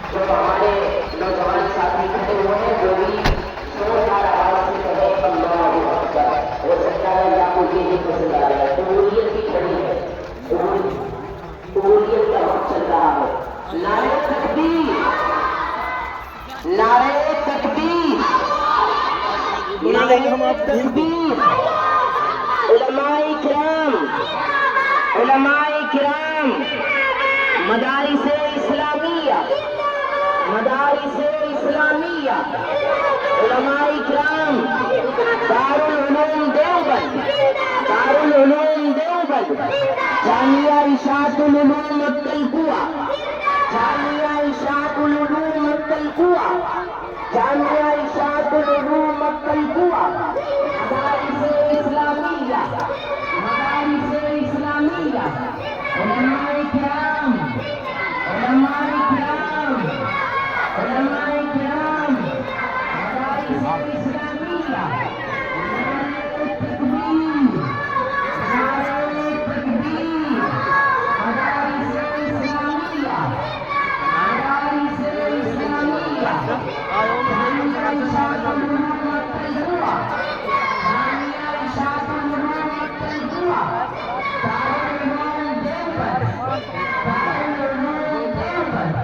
जो हमारे नौजवान साथी खड़े हुए हैं वो भी जोरदार आवाज से कहे अल्लाहू अकबर। हो सकता है या मुझे ही पसंद आ रहा है। कबूलियत की घड़ी है, कबूलियत का वक्त चल रहा है। नारे तकबीर, नारे तकबीर, नारे तकबीर। उलमाए किराम, उलमाए किराम, मदारिसे इस्लामिया, मदारिसे इस्लामिया, उलमाए किराम, दारुल उलूम देवबंद, दारुल उलूम देवबंद, जामिया इशातुल उलूम अत्तलकुआ, जामिया इशातुल उलूम अत्तलकुआ, जामिया इशातुल उलूम अत्तलकुआ, मदारिसे इस्लामिया, मदारिसे इस्लामिया, उलमाए किराम, उलमाए किराम, उलमाए किराम, मदारिसे इस्लामिया, नारे तकबीर, नारे तकबीर, मदारिसे इस्लामिया, मदारिसे इस्लामिया, जामिया इशातुल उलूम अत्तलकुआ, जामिया इशातुल उलूम अत्तलकुआ, दारुल उलूम देवबंद, दारुल उलूम देवबंद,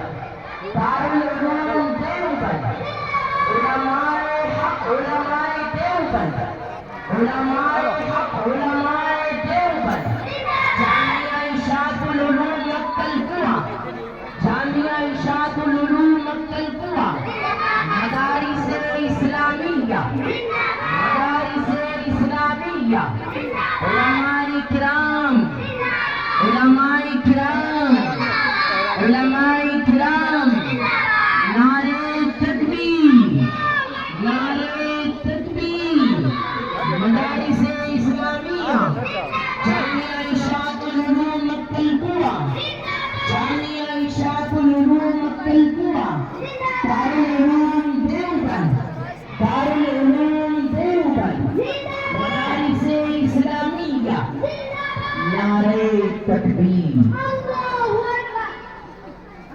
दारुल उलूम देवबंद, उलमाए हक, उलमाए देवबंद, उलमाए हक, उलमाए देवबंद, जामिया इशातुल उलूम अत्तलकुआ, जामिया इशातुल उलूम अत्तलकुआ, मदारिसे इस्लामिया, मदारिसे इस्लामिया, उलमाए किराम, उलमाए किराम, उलमाए किराम, नारे तकबीर, नारे तकबीर, मदारिसे इस्लामिया, जामिया इशातुल उलूम अत्तलकुआ, जामिया इशातुल उलूम अत्तलकुआ, दारुल उलूम देवबंद, दारुल उलूम देवबंद, मदारिसे इस्लामिया, नारे तकबीर।